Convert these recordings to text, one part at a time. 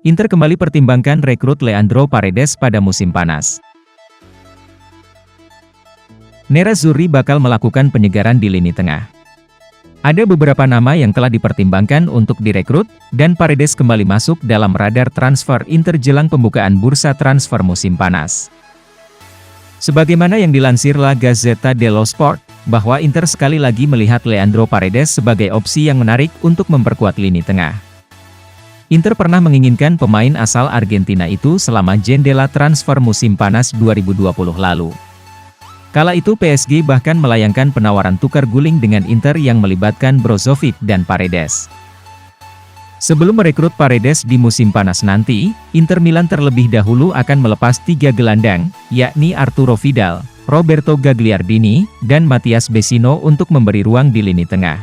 Inter kembali pertimbangkan rekrut Leandro Paredes pada musim panas. Nerazzurri bakal melakukan penyegaran di lini tengah. Ada beberapa nama yang telah dipertimbangkan untuk direkrut, dan Paredes kembali masuk dalam radar transfer Inter jelang pembukaan bursa transfer musim panas. Sebagaimana yang dilansir La Gazzetta dello Sport, bahwa Inter sekali lagi melihat Leandro Paredes sebagai opsi yang menarik untuk memperkuat lini tengah. Inter pernah menginginkan pemain asal Argentina itu selama jendela transfer musim panas 2020 lalu. Kala itu PSG bahkan melayangkan penawaran tukar guling dengan Inter yang melibatkan Brozovic dan Paredes. Sebelum merekrut Paredes di musim panas nanti, Inter Milan terlebih dahulu akan melepas 3 gelandang, yakni Arturo Vidal, Roberto Gagliardini, dan Matias Vecino untuk memberi ruang di lini tengah.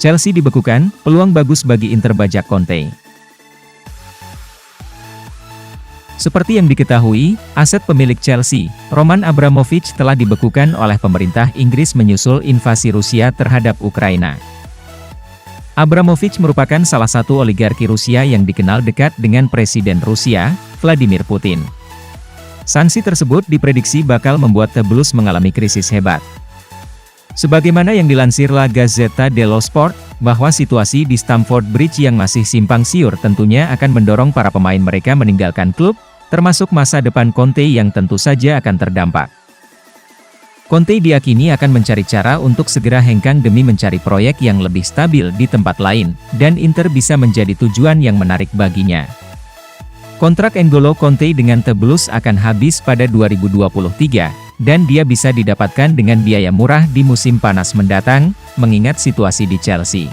Chelsea dibekukan, peluang bagus bagi Inter bajak Conte. Seperti yang diketahui, aset pemilik Chelsea, Roman Abramovich telah dibekukan oleh pemerintah Inggris menyusul invasi Rusia terhadap Ukraina. Abramovich merupakan salah satu oligarki Rusia yang dikenal dekat dengan Presiden Rusia, Vladimir Putin. Sanksi tersebut diprediksi bakal membuat The Blues mengalami krisis hebat. Sebagaimana yang dilansir La Gazzetta dello Sport, bahwa situasi di Stamford Bridge yang masih simpang siur tentunya akan mendorong para pemain mereka meninggalkan klub, termasuk masa depan Conte yang tentu saja akan terdampak. Conte diakini akan mencari cara untuk segera hengkang demi mencari proyek yang lebih stabil di tempat lain, dan Inter bisa menjadi tujuan yang menarik baginya. Kontrak N'Golo Conte dengan The Blues akan habis pada 2023. Dan dia bisa didapatkan dengan biaya murah di musim panas mendatang, mengingat situasi di Chelsea.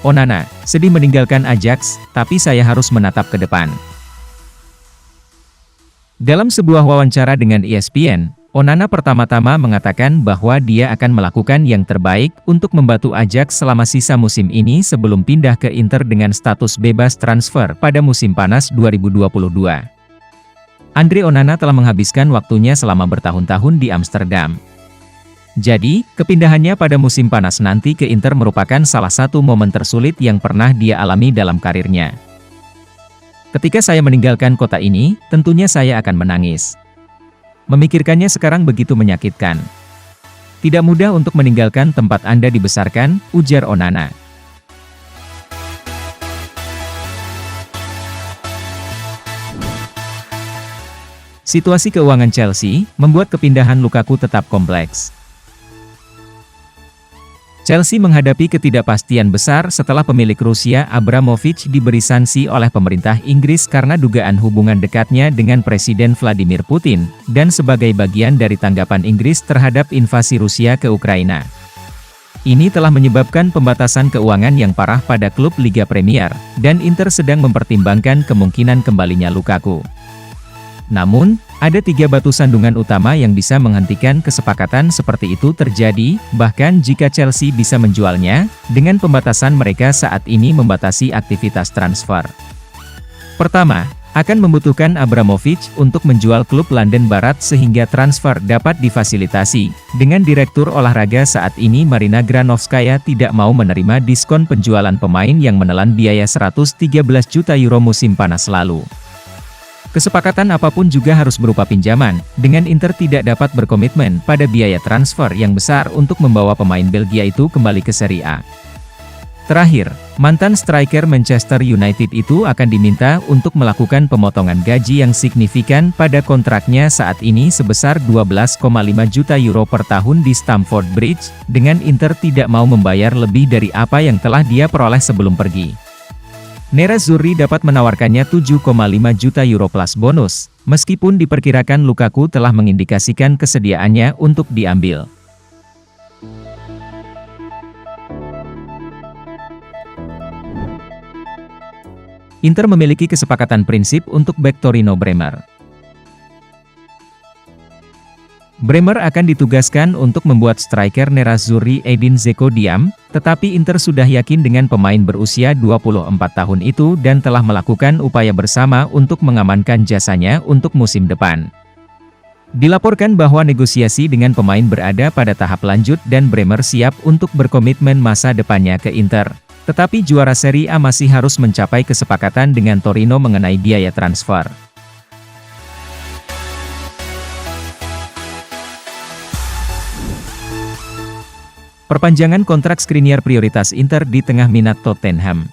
Onana, sedih meninggalkan Ajax, tapi saya harus menatap ke depan. Dalam sebuah wawancara dengan ESPN, Onana pertama-tama mengatakan bahwa dia akan melakukan yang terbaik untuk membantu Ajax selama sisa musim ini sebelum pindah ke Inter dengan status bebas transfer pada musim panas 2022. Andre Onana telah menghabiskan waktunya selama bertahun-tahun di Amsterdam. Jadi, kepindahannya pada musim panas nanti ke Inter merupakan salah satu momen tersulit yang pernah dia alami dalam karirnya. Ketika saya meninggalkan kota ini, tentunya saya akan menangis. Memikirkannya sekarang begitu menyakitkan. Tidak mudah untuk meninggalkan tempat Anda dibesarkan, ujar Onana. Situasi keuangan Chelsea membuat kepindahan Lukaku tetap kompleks. Chelsea menghadapi ketidakpastian besar setelah pemilik Rusia Abramovich diberi sanksi oleh pemerintah Inggris karena dugaan hubungan dekatnya dengan Presiden Vladimir Putin, dan sebagai bagian dari tanggapan Inggris terhadap invasi Rusia ke Ukraina. Ini telah menyebabkan pembatasan keuangan yang parah pada klub Liga Premier, dan Inter sedang mempertimbangkan kemungkinan kembalinya Lukaku. Namun, ada 3 batu sandungan utama yang bisa menghentikan kesepakatan seperti itu terjadi, bahkan jika Chelsea bisa menjualnya, dengan pembatasan mereka saat ini membatasi aktivitas transfer. Pertama, akan membutuhkan Abramovich untuk menjual klub London Barat sehingga transfer dapat difasilitasi. Dengan direktur olahraga saat ini Marina Granovskaya tidak mau menerima diskon penjualan pemain yang menelan biaya 113 juta euro musim panas lalu. Kesepakatan apapun juga harus berupa pinjaman, dengan Inter tidak dapat berkomitmen pada biaya transfer yang besar untuk membawa pemain Belgia itu kembali ke Serie A. Terakhir, mantan striker Manchester United itu akan diminta untuk melakukan pemotongan gaji yang signifikan pada kontraknya saat ini sebesar 12,5 juta euro per tahun di Stamford Bridge, dengan Inter tidak mau membayar lebih dari apa yang telah dia peroleh sebelum pergi. Nerazzurri dapat menawarkannya 7,5 juta euro plus bonus, meskipun diperkirakan Lukaku telah mengindikasikan kesediaannya untuk diambil. Inter memiliki kesepakatan prinsip untuk bek Torino Bremer. Bremer akan ditugaskan untuk membuat striker Nerazzurri Edin Dzeko diam, tetapi Inter sudah yakin dengan pemain berusia 24 tahun itu dan telah melakukan upaya bersama untuk mengamankan jasanya untuk musim depan. Dilaporkan bahwa negosiasi dengan pemain berada pada tahap lanjut dan Bremer siap untuk berkomitmen masa depannya ke Inter. Tetapi juara Serie A masih harus mencapai kesepakatan dengan Torino mengenai biaya transfer. Perpanjangan kontrak Skriniar prioritas Inter di tengah minat Tottenham.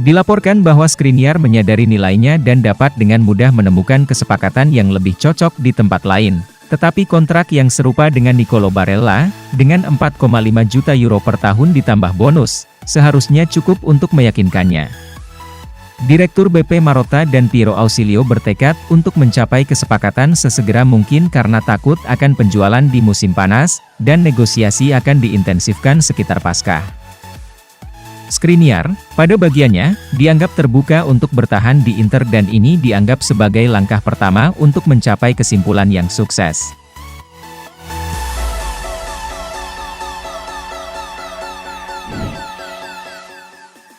Dilaporkan bahwa Skriniar menyadari nilainya dan dapat dengan mudah menemukan kesepakatan yang lebih cocok di tempat lain. Tetapi kontrak yang serupa dengan Nicolo Barella, dengan 4,5 juta euro per tahun ditambah bonus, seharusnya cukup untuk meyakinkannya. Direktur BP Marotta dan Piero Ausilio bertekad untuk mencapai kesepakatan sesegera mungkin karena takut akan penjualan di musim panas, dan negosiasi akan diintensifkan sekitar Paskah. Skriniar, pada bagiannya, dianggap terbuka untuk bertahan di Inter dan ini dianggap sebagai langkah pertama untuk mencapai kesimpulan yang sukses.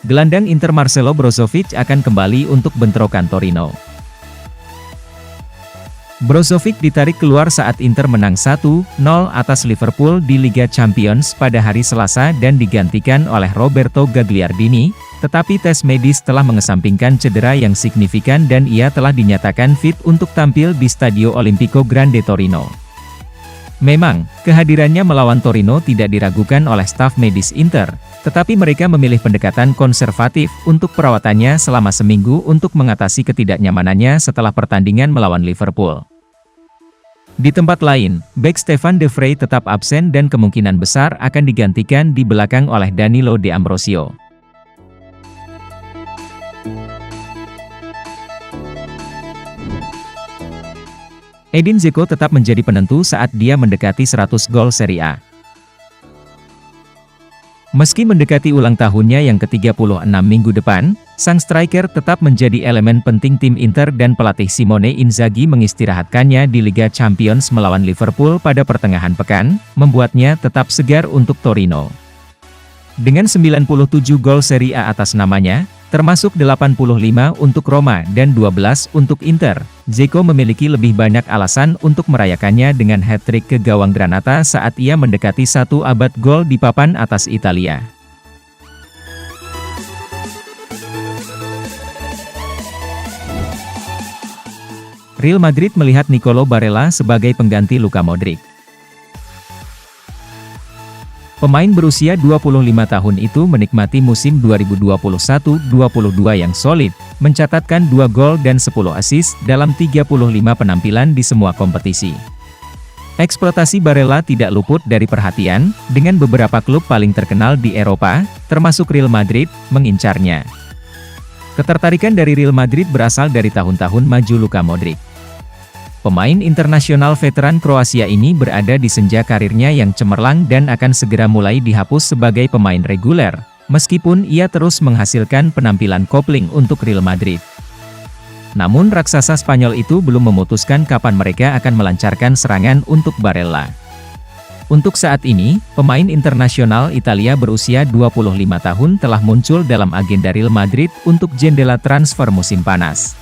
Gelandang Inter Marcelo Brozovic akan kembali untuk bentrokan Torino. Brozovic ditarik keluar saat Inter menang 1-0 atas Liverpool di Liga Champions pada hari Selasa dan digantikan oleh Roberto Gagliardini, tetapi tes medis telah mengesampingkan cedera yang signifikan dan ia telah dinyatakan fit untuk tampil di Stadio Olimpico Grande Torino. Memang, kehadirannya melawan Torino tidak diragukan oleh staf medis Inter, tetapi mereka memilih pendekatan konservatif untuk perawatannya selama seminggu untuk mengatasi ketidaknyamanannya setelah pertandingan melawan Liverpool. Di tempat lain, bek Stefan de Vrij tetap absen dan kemungkinan besar akan digantikan di belakang oleh Danilo D'Ambrosio. Edin Dzeko tetap menjadi penentu saat dia mendekati 100 gol Serie A. Meski mendekati ulang tahunnya yang ke-36 minggu depan, sang striker tetap menjadi elemen penting tim Inter dan pelatih Simone Inzaghi mengistirahatkannya di Liga Champions melawan Liverpool pada pertengahan pekan, membuatnya tetap segar untuk Torino. Dengan 97 gol Serie A atas namanya, termasuk 85 untuk Roma dan 12 untuk Inter, Dzeko memiliki lebih banyak alasan untuk merayakannya dengan hat-trick ke gawang Granata saat ia mendekati 1 abad gol di papan atas Italia. Real Madrid melihat Nicolo Barella sebagai pengganti Luka Modric. Pemain berusia 25 tahun itu menikmati musim 2021-22 yang solid, mencatatkan 2 gol dan 10 assist dalam 35 penampilan di semua kompetisi. Eksploitasi Barella tidak luput dari perhatian, dengan beberapa klub paling terkenal di Eropa, termasuk Real Madrid, mengincarnya. Ketertarikan dari Real Madrid berasal dari tahun-tahun maju Luka Modric. Pemain internasional veteran Kroasia ini berada di senja karirnya yang cemerlang dan akan segera mulai dihapus sebagai pemain reguler, meskipun ia terus menghasilkan penampilan kopling untuk Real Madrid. Namun raksasa Spanyol itu belum memutuskan kapan mereka akan melancarkan serangan untuk Barella. Untuk saat ini, pemain internasional Italia berusia 25 tahun telah muncul dalam agenda Real Madrid untuk jendela transfer musim panas.